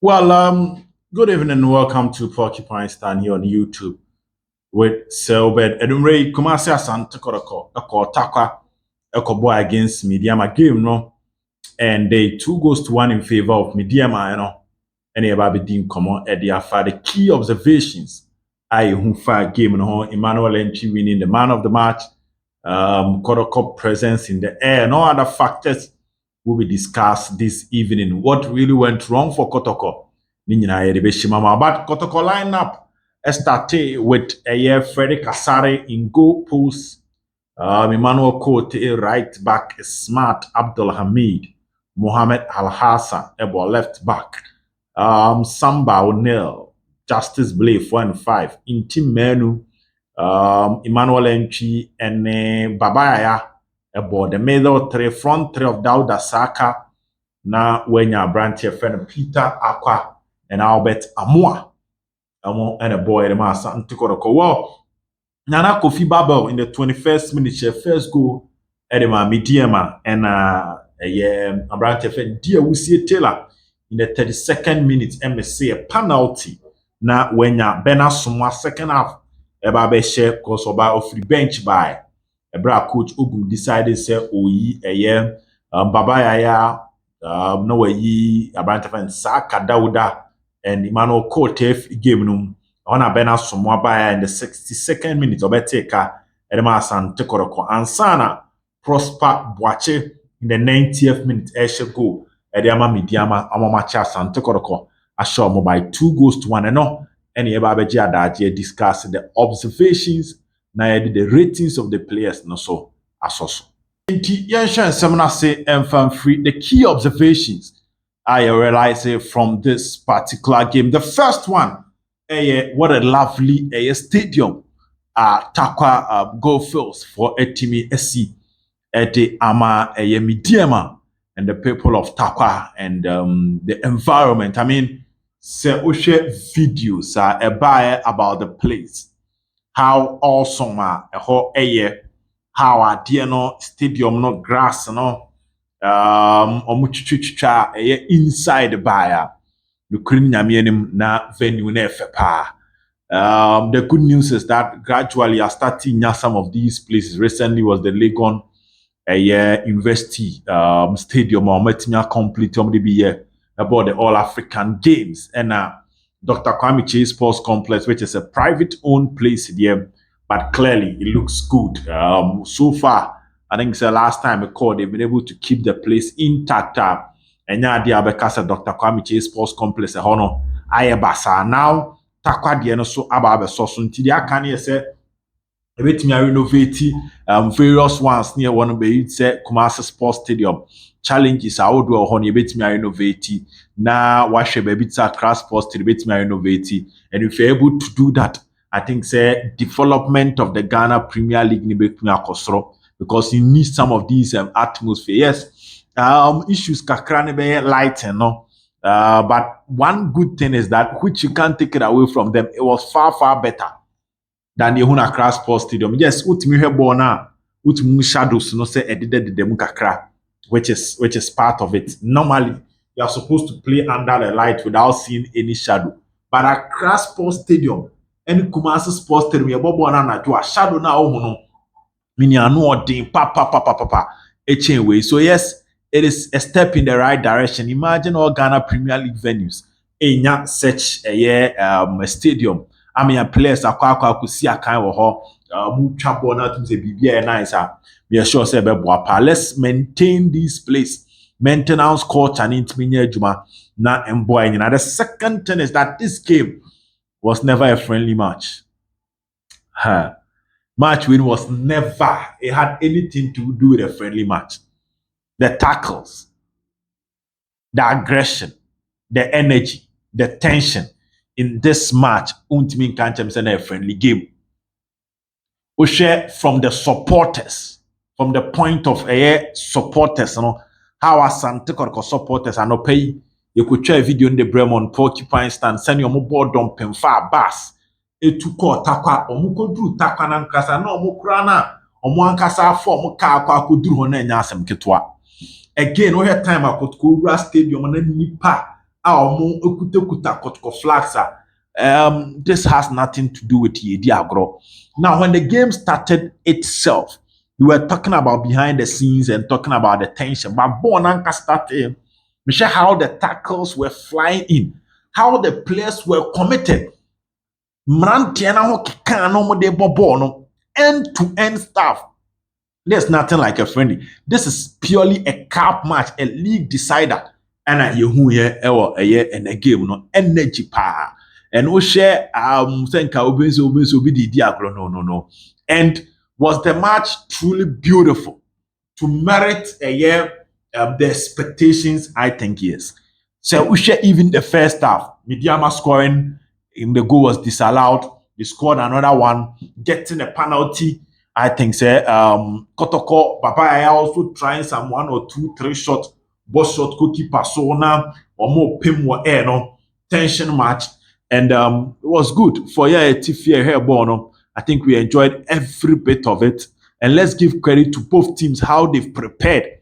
Good evening and welcome to Porcupine Stand here on YouTube with Selbed Edumre Kumasi Asante Kotoko-10 Eko boy against Medeama game, no, and they 2-1 in favor of Medeama, and everybody didn't come on at the key observations. I who fight game, no, Emmanuel Entry winning the man of the match, Kotoko presence in the air, and all other factors will be discussed this evening. What really went wrong for Kotoko? But Kotoko lineup started with Freddy Kasare in goal post, Emmanuel Kote right back, Smart Abdul Hamid, Mohamed Al Hassan Ebo left back, Samba O'Neill, Justice Blay 4 and 5, Intim Menu, Emmanuel Entry and Babaya Ebo the middle three, front three of Dauda Saka, na Wenya Branche friend Peter Aqua and Albert Amua. And a boy, the master Asante Kotoko. Well, Nana Kofi Babel in the 21st minute, first goal, Edema Medeama, and a branch of Dear Wusie Taylor in the 32nd minute, MSC a penalty. Now, when ya Bena Sumwa second half, Eba share because of free bench by a bra coach OGUM decided say oyi Baba Yaya no way a branch of Saka Dauda and Emmanuel Kote game no on a bena somwa by in the 62nd minute obeteka Edema Asante Kotoko ansana Prosper Boache in the 90th minute eshe goal Edema Medeama Amamacha Asante Kotoko asho by 2-1 and no any ebabeji adaje discuss the observations na the ratings of the players no so asoso inti yanshan semna say free the key observations I realize from this particular game. The first one, what a lovely stadium, Takwa Goldfields for Etimi SC, Ete Ama Medeama, and the people of Takwa and the environment. I mean, se ushe videos about the place, how awesome how no stadium no grass no. Inside the buyer, the na venue the good news is that gradually are starting some of these places. Recently was the Legon University Stadium or complete about the All African Games and Dr. Kwame Chase Sports Complex, which is a private owned place here, but clearly it looks good. So far I think it's the last time I called, they've been able to keep the place intact. And now Dr. Kwame Chase Sports Complex, Ayabasa. Now, Takwa Diano so Ababe Sosun Tidia can say, a bit me renovate various ones near one of the Kumasi Sports Stadium. Challenges are all do honey, a bit me renovate. Now, wash a baby crash sports to the bit me renovate. And if you're able to do that, I think say development of the Ghana Premier League ni bit me akosro. Because you need some of these atmosphere. Yes, issues kakrane be light, no. But one good thing is that which you can't take it away from them. It was far better than the Huna Crash Sports Stadium. Yes, utimi hebo na utimi shadows no say edide de kakra, which is part of it. Normally, you are supposed to play under the light without seeing any shadow. But at Crash Sports Stadium, any Kumasi Sports Stadium, you bobo na do a shadow na no. Meaning I know pa way. So yes, it is a step in the right direction. Imagine all Ghana Premier League venues in such a stadium. I mean, players are could see a kind of move trouble not to say BBA nice. We are sure say let's maintain this place. Maintenance court and intimate juma na emboy. Now the second thing is that this game was never a friendly match. Match win was never, it had anything to do with a friendly match. The tackles, the aggression, the energy, the tension in this match, ultimately can't a friendly game. We share from the supporters, from the point of supporters, how Asante Kotoko supporters are not pay. You could share a video in the Bremont Porcupine Stand, send your mobile dump and far bass. Etuko Takwa omukodru Takwa na nkasa na omukura na omu ankasa afọ omuka akwa akodru ho na nya asem ketwa again we time akotoko ura stadium na nipa omo ekuta Kotoko flags this has nothing to do with Yedi Agro. Now, when the game started itself, we were talking about behind the scenes and talking about the tension. But Bonanka started, we share how the tackles were flying in, how the players were committed. Mmeranteɛ no ho keka na wɔde bɔ ball no end to end stuff. There's nothing like a friendly. This is purely a cup match, a league decider. And yehu here and a game no energy pa. And we share thank obi di agro no. And was the match truly beautiful to merit a year the expectations? I think yes. So we share even the first half. Medeama scoring in the goal was disallowed. They scored another one, getting a penalty. I think say Kotoko Papa also trying some 1 or 2, 3 shots, both shot goalkeeper so now or more pim or air no tension match. And it was good for a Tifia hair bono. I think we enjoyed every bit of it. And let's give credit to both teams how they've prepared.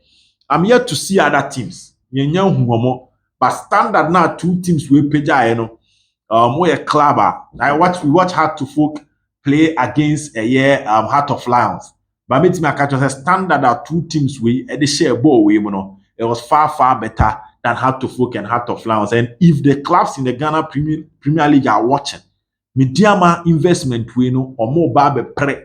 I'm yet to see other teams. But standard now 2 teams we pay we a clubber. We watch Heart to Folk play against a year Heart of Lions. But me I catch us standard that 2 teams we at the share ball we it was far better than Heart to Folk and Heart of Lions. And if the clubs in the Ghana Premier League are watching, Medeama investment we or more babe pre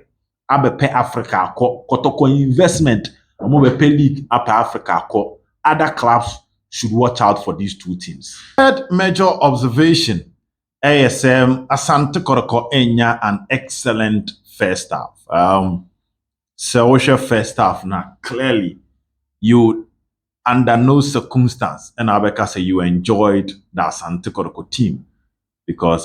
abepe Africa Kotoko investment or more bepe league up Africa other clubs should watch out for these 2 teams. Third major observation. ASM Asante Kotoko-10 an excellent first half. So what's your first half now? Clearly, you under no circumstance, and Abeka say you enjoyed the Asante Kotoko team because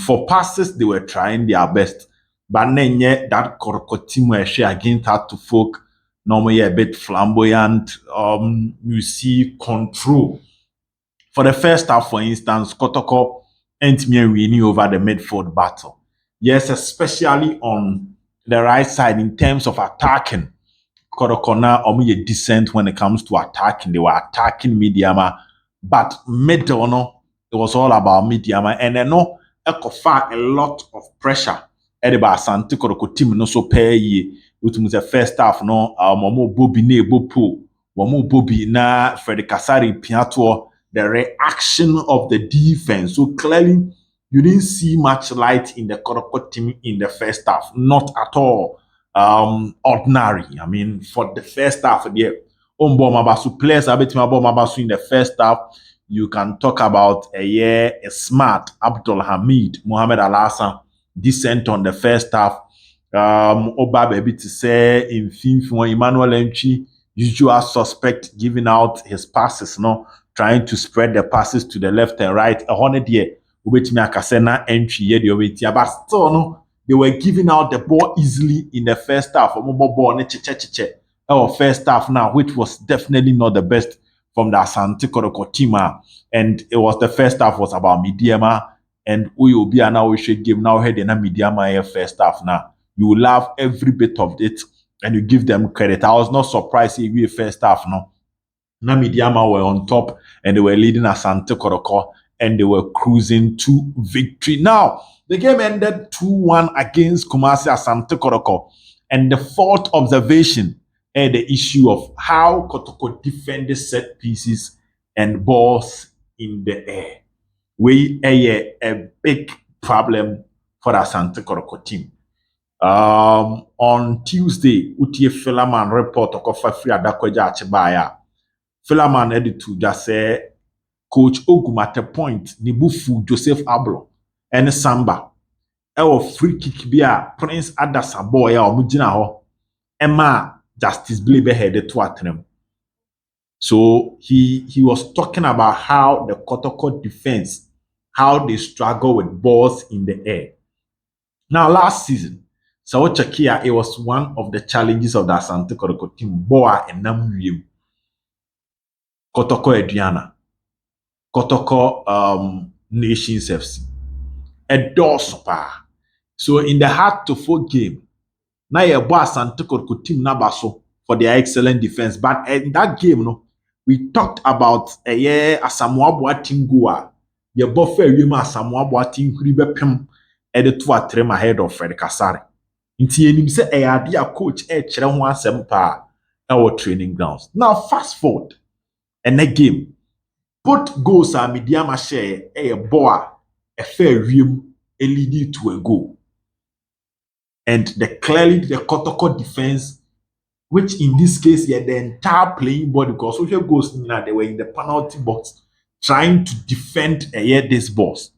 for passes they were trying their best, but then that Kotoko team were share against Heart to Folk normally a bit flamboyant. You see control for the first half, for instance, Kotoko ain't me winning over the midfield battle. Yes, especially on the right side in terms of attacking. Kotoko now decent when it comes to attacking. They were attacking Medeama, but middle no, it was all about Medeama. And then no, far a lot of pressure. Ediba Asante Kotoko team no so pay ye. Which was the first half no, Momo Bobby ne Bopo, Momo Bobby na Freddy Kasari Piato. The reaction of the defense. So clearly, you didn't see much light in the Kotoko team in the first half. Not at all ordinary. I mean, for the first half, the Mabasu players in the first half, you can talk about a smart Abdul Hamid, Mohamed Al-Hassan, decent on the first half. Oba baby to say in FIFA, Emmanuel Entry, usual suspect giving out his passes, no, trying to spread the passes to the left and right. 100 year, which me akasena entry year the but still no, they were giving out the ball easily in the first half. Our first half now, which was definitely not the best from the Asante Kotoko team. And it was the first half was about Medeama and we will be an hour game now head in a Medeama first half now. You will love every bit of it and you give them credit. I was not surprised if we first half no. Now Medeama were on top and they were leading Asante Kotoko and they were cruising to victory. Now, the game ended 2-1 against Kumasi Asante Kotoko. And the fourth observation is the issue of how Kotoko defended set pieces and balls in the air. We a big problem for the Asante Kotoko team. On Tuesday, Utie Philaman report of Free Adakweja Achibaya. Philaman edited to just say Coach OGUM at a point Nibufu Joseph Ablo and Samba. Our free kick be a Prince Adasa boy or Mujina ho. Emma Justice Blibe headed to Athenem. So he was talking about how the Kotoko defense, how they struggle with balls in the air. Now last season, Sao Chakia, it was one of the challenges of the Asante Kotoko team. Boa and Namu Kotoko Adriana. Kotoko Nations FC. A dorspa. So in the Heart to Folk game, now your boss Asante Kotoko team nabaso for their excellent defense. But in that game, no, we talked about a year Asamoah Boateng go a your buffer you ma Asamoah Boateng huri bepem edit to atrem ahead of Fred Kasari. Nti enim se e ade a coach e kire ho asem pa our training grounds. Now fast forward and a game. Both goals are Medeama share a boa a fair rim a leading to a goal. And clearly the Kotoko defense, which in this case, yeah, the entire playing body, because social goals they were in the penalty box trying to defend this boss.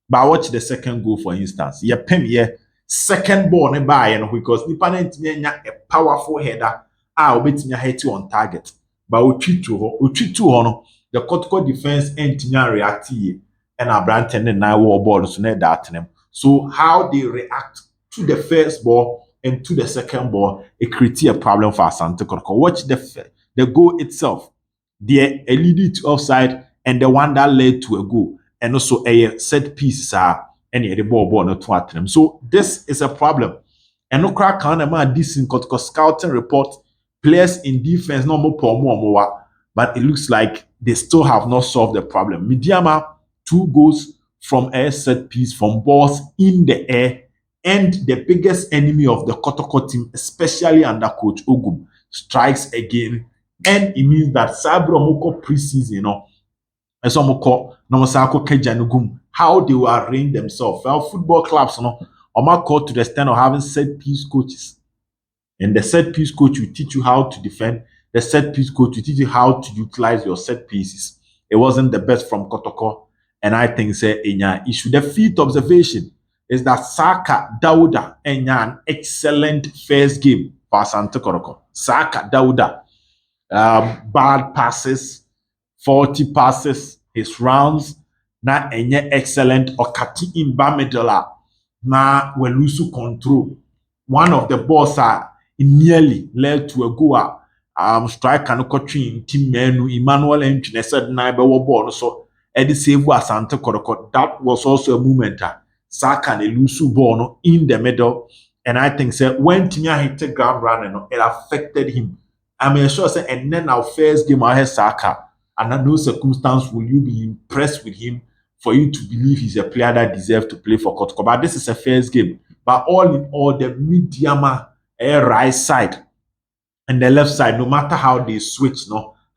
But watch the second goal, for instance. Yeah, Pem here, second ball by because the opponent a powerful header. Obet me hit you on target. But we treat to the Kotoko defense ain't react here. And our brand and now war ball so that. So how they react to the first ball and to the second ball, it creates a problem for Asante Kotoko. Watch the goal itself. The leading to offside and the one that led to a goal. And also a set pieces are any the ball not to at them. So this is a problem. And no crack on a this in Kotoko scouting report, players in defense no more, but it looks like they still have not solved the problem. Medeama, 2 goals from a set piece from balls in the air. And the biggest enemy of the Kotoko team, especially under coach OGUM, strikes again. And it means that Sabro Moko preseason, how they will arrange themselves. Well, football clubs, are called to the extent of having set piece coaches. And the set piece coach will teach you how to defend. The set piece coach will teach you how to utilize your set pieces. It wasn't the best from Kotoko. And I think say Enya issue. The fifth observation is that Saka Dauda Enya an excellent first game for Asante Kotoko. Saka Dauda, bad passes, 40 passes, his rounds, na Enya excellent Okati imba medala, na welusu control. One of the balls nearly led to a goal. Striker no kotwin team menu Emmanuel Entwine said na be wo ball so Eddie save Asante Kotoko. That was also a moment. Saka and Elusu ball no, in the middle. And I think when Tinya hit the ground running, it affected him. I'm sure and then our first game I had Saka. And under no circumstance will you be impressed with him for you to believe he's a player that deserves to play for Kotoko. But this is a first game. But all in all, the Medeama right side and the left side, no matter how they switch,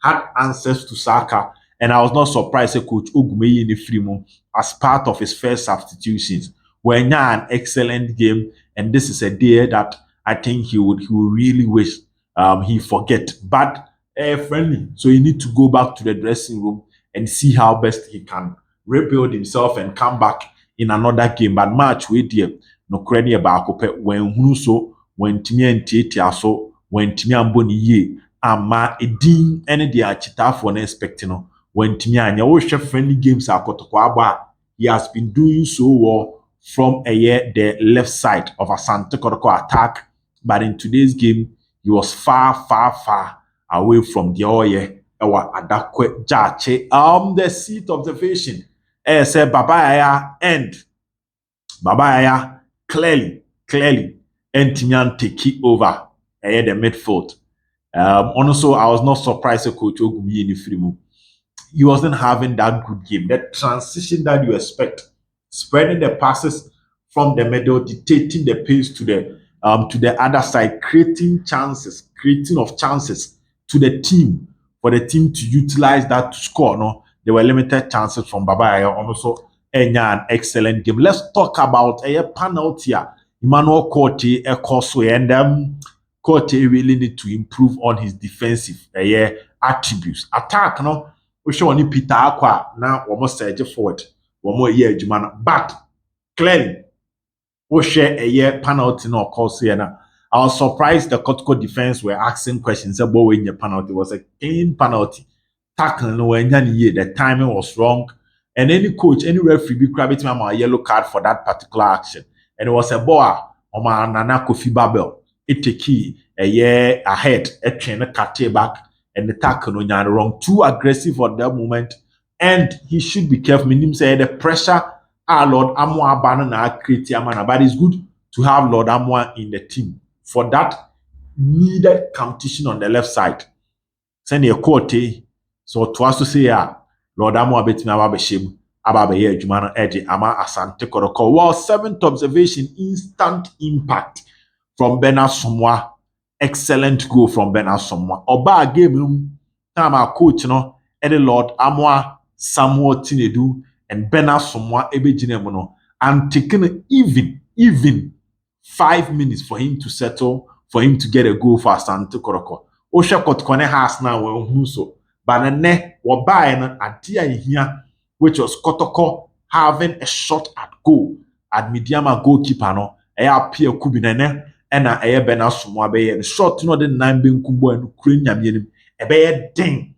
had answers to Saka. And I was not surprised that Coach OGUM in the Frimo, as part of his first substitutions, were an excellent game. And this is a day that I think he would really wish he forget. But friendly. So you need to go back to the dressing room and see how best he can rebuild himself and come back in another game. But match with you, no credit about when who so when Timmy and so when Timmy and Bonnie ye ama edin any the achita for expecting when Timmy and your friendly games are Kotoko. He has been doing so well from the left side of Asante Kotoko attack, but in today's game he was far away from the Oye Adakwe Jache. The seat observation said Babaya and Babaya clearly and Tinyan take over the midfield. Also, I was not surprised that Coach OGUM in the free. He wasn't having that good game. The transition that you expect, spreading the passes from the middle, dictating the pace to the other side, creating chances to the team for the team to utilize that to score. No, there were limited chances from Babaya. Also, an excellent game. Let's talk about a penalty. Emmanuel Korte and Korte really need to improve on his defensive attributes. Attack, no, we show only Peter Aqua now almost surge forward. One more year, but clearly, we share a year penalty no course here. I was surprised the Kotoko defense were asking questions about when your penalty was a clean penalty. Tackling when the timing was wrong. And any coach, any referee be grabbing a yellow card for that particular action. And it was a boa on my Nana Kofi Babel. It a key a year ahead, a trainer cut back, and the tackle on wrong. Too aggressive at that moment. And he should be careful. Meaning say the pressure Lord Amwa Banana create Amana. But it's good to have Lord Amwa in the team for that needed competition on the left side. Send a Korte So to us to say, Lord Amo betimi aba behim aba be ye adwuma no ede ama Asante Kotoko. Well, seventh observation, instant impact from Bernard Somwa. Excellent goal from Bernard Somwa. Oba game time our coach no Eddie Lord Amwa Samuel Tinedu and Bernard Somwa ebegyina mu no, and taking even 5 minutes for him to settle, for him to get a goal for Asante Kotoko. Osha Kotoko ne has now we so, but ne wabai no adia here, which was Kotoko having a shot at goal at Medeama goalkeeper no appear kubi ne ena Bernard Somwa be shot no de 9 benkumbo no kure nyame nim ebe den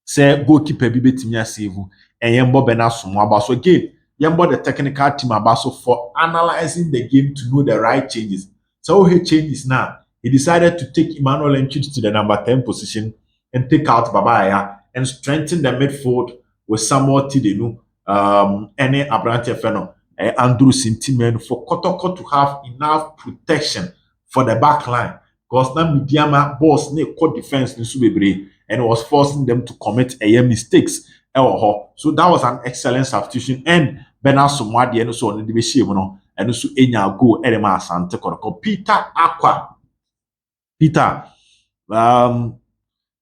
say goalkeeper bi betimi asave yembo Bernard Somwa ba. So again, yembo the technical team abaso for analyzing the game to know the right changes. So he changes now. He decided to take Emmanuel Enchid to the number 10 position and take out Babaya and strengthen the midfield with Samuel Tidenu, any Abrante Feno, Andrew Sintimen, for Kotoko to have enough protection for the back line. Because now Medeama boss ne core defense in Subebre and was forcing them to commit mistakes. So that was an excellent substitution. And Bernard Somwa de no so on the beshim no and so enya go edema Asante Kotoko. Peter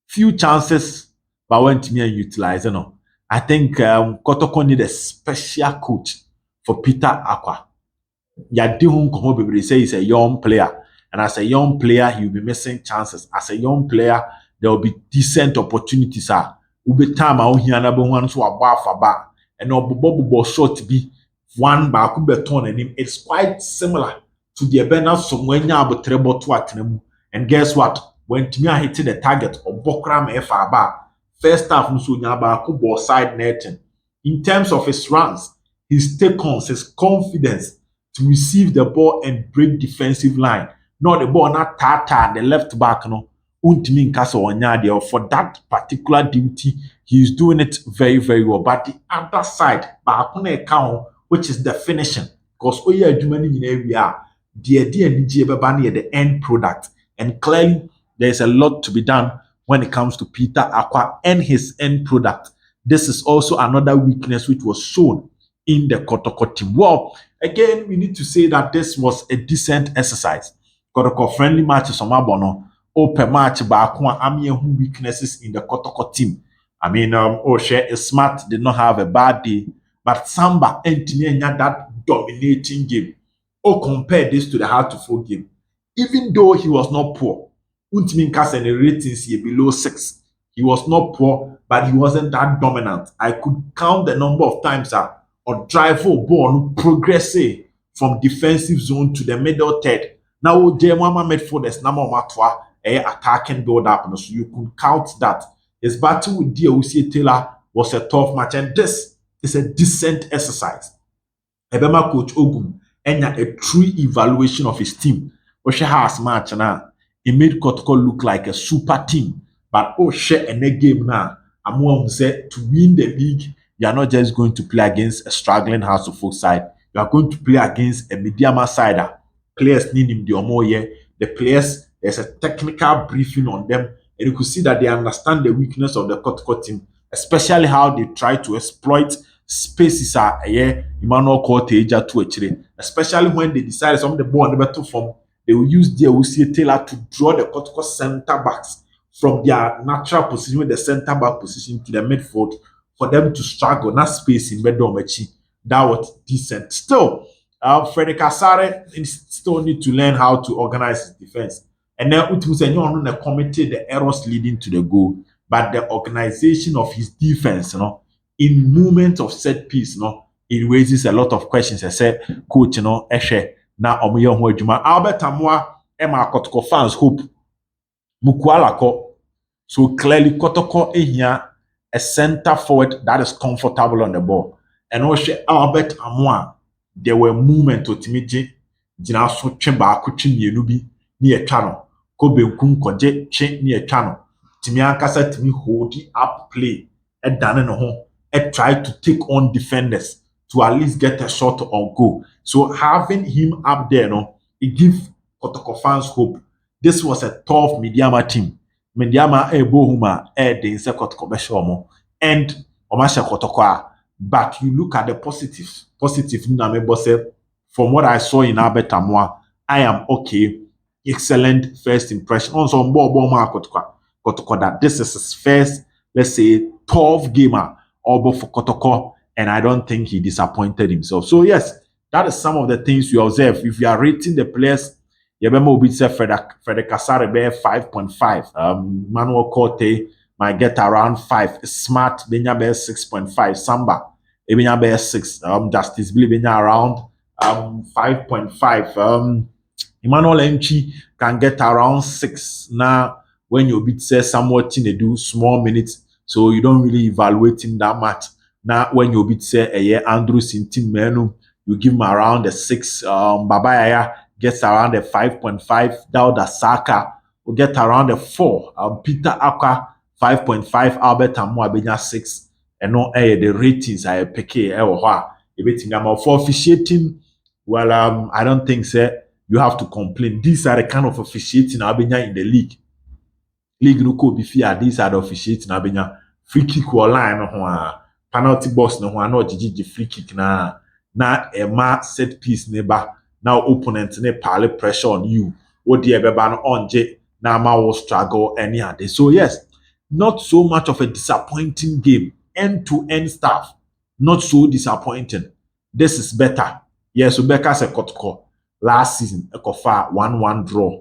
few chances but went me utilize no. I think Kotoko need a special coach for Peter Aqua. Yadihun Komo Bibri say he's a young player, and as a young player he'll be missing chances. As a young player there will be decent opportunities ube time out here na be one so aba faba and obobo short be one ba ku beton and it's quite similar to the Bernard Somwa nya abotrebo to atenemu. And guess what, when Timia hit the target or Bokram Faba first half nso nya ba ku ball side netting. In terms of his runs, his take-ons, his confidence to receive the ball and break defensive line, not the ball not tata the left back no untimi nkasa onyade. For that particular duty he is doing it very very well. But the other side baako na account, which is the finishing, because oye adwuma ni nyina wi a de anigye beba na the end product. And clearly there's a lot to be done when it comes to Peter Aqua and his end product. This is also another weakness which was shown in the Kotoko team. Well, again, we need to say that this was a decent exercise. Kotoko friendly matches on Mabono. Open match Bakwa Amie weaknesses in the Kotoko team. I mean, Oshe Smart did not have a bad day, but Samba and Timianya that dominating game. Compare this to the hard-to-fall game. Even though he was not poor, Untimin Kasen ratings here below 6. He was not poor, but he wasn't that dominant. I could count the number of times or drive for ball progressing from defensive zone to the middle third. Now Jemama midfielders number matwa attacking build up. So you could count that. His battle with DOC Taylor was a tough match, and this is a decent exercise. Ebema coach OGUM and a true evaluation of his team. Oshe has match now. He made Kotoko look like a super team. But Oshe and a game now, I'm say to win the league, you are not just going to play against a struggling House of Folk side. You are going to play against a Medeama side. Players need him the Omoye. The players, there's a technical briefing on them, and you could see that they understand the weakness of the Kotoko team, especially how they try to exploit spaces Emmanuel Korteja to actually, especially when they decide some of the ball on the battle form, they will use their Usie Taylor to draw the Kotoko center backs from their natural position with the center back position to the midfield for them to struggle. That space in Medomechi, that was decent. Still, Frederick Asare still need to learn how to organize his defense. And then Utusenyo committed the errors leading to the goal, but the organization of his defense, in movement of set piece, it raises a lot of questions. I said, coach, Eshe, na omuye ho adwuma. Albert Amwa, Emma Kotoko fans hope Mukwalako. So clearly Kotoko here a center forward that is comfortable on the ball. And also Albert Amwa, there were movement to Timiji, Jinaso Chemba Kuchin Yenubi, near channel, Kobe Kunkoje, Chin near channel, Timianka said to me, hold up play, and done home, and try to take on defenders to at least get a shot on goal. So having him up there, it gives Kotoko fans hope. This was a tough Medeama team. Medeama ebohuma de inse Kotoko beshomo and omasha Kotoko. But you look at the positives. Positive na me boss from what I saw in Albert Amwa, I am okay. Excellent first impression. Also, Kotoko that this is his first, let's say, 12 gamer over for Kotoko, and I don't think he disappointed himself. So yes, that is some of the things you observe. If you are rating the players, Yabema will be say Frederick Kasare be 5.5. Manuel Corte might get around 5. Smart Benya be 6.5. Samba Benya be 6. Justice Billy Benya around 5.5. Emmanuel Enchi can get around 6. Now, when you beat say somewhat in they do small minutes, so you don't really evaluate him that much. Now, when you beat say a year Andrews in team menu, you give him around the 6. Babaya gets around the 5.5. Dauda Saka will get around the 4. Peter Akwa 5.5. Albert Amua Benya 6. And no the ratings I pick for officiating. Well, I don't think so. You have to complain. These are the kind of officiating Abenya in the league. League no could be fair. These are the officiating Abenya. Free kick or line no penalty box no no the free kick na a set piece neighbor. Now opponent ne pile pressure on you. What the beba on J now ma will struggle any other. So yes, not so much of a disappointing game. End-to-end stuff. Not so disappointing. This is better. Yes, Ubeka se Kotoko. Last season, Ekofa 1-1 draw.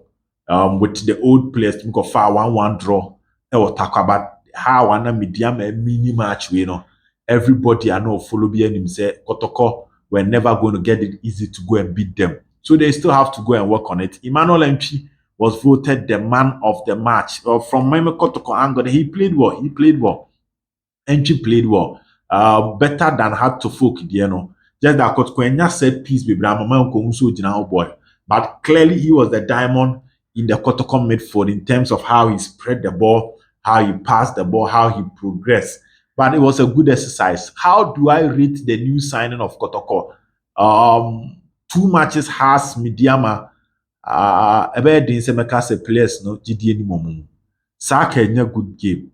With the old players, Ekofa 1-1 draw. Ewo talk about how one Medeama mini match, you know. Everybody I know follow be him say Kotoko we're never going to get it easy to go and beat them. So they still have to go and work on it. Emmanuel MP was voted the man of the match. From Meme Kotoko angle, he played well. He played well. MP played well. Better than had to folk, you know. Just that Kotoko said peace be boy. But clearly he was the diamond in the Kotoko midfield in terms of how he spread the ball, how he passed the ball, how he progressed. But it was a good exercise. How do I rate the new signing of Kotoko? 2 matches has Medeama ebe din se meka se players no gidi ni momu. Saka nya good game.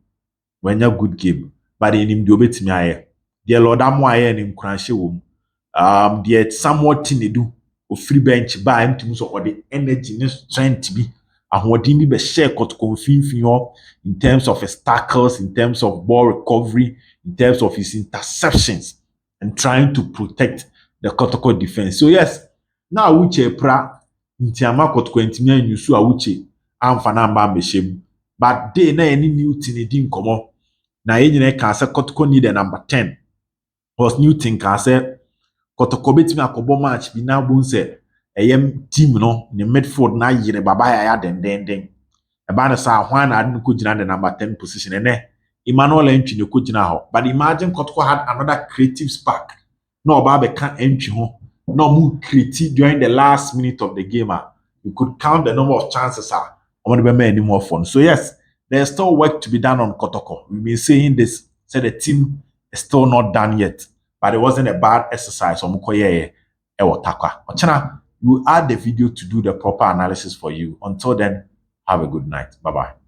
When a good game. But in him do betimi aye. The Lord Amo aye ni nkranhye wom. The somewhat thing they do o free bench by him to so or the energy and strength be ahoɔden bi be share Kotoko mfimfini in terms of his tackles, in terms of ball recovery, in terms of his interceptions and trying to protect the Kotoko defense. So yes, now Uche pra ntiama Kotoko ntimi anyusu a Uche amfa na mba mbehye. But they na any new thing di nkomo. Na yenyine kan say Kotoko need a number 10. Was new thing kan say Kotoko betimi akobo match bi na bon say eyem team no ne midfield na yire baba ya den. Eba na sa hwan na ade ko gina the number 10 position ene Emmanuel Entwi ne ko gina ho. But imagine Kotoko had another creative spark. No oba be kan Entwi ho. No mu create during the last minute of the game. You could count the number of chances on the any more fun. So yes, there's still work to be done on Kotoko. We've been saying this, said the team is still not done yet, but it wasn't a bad exercise. We will add the video to do the proper analysis for you. Until then, have a good night. Bye-bye.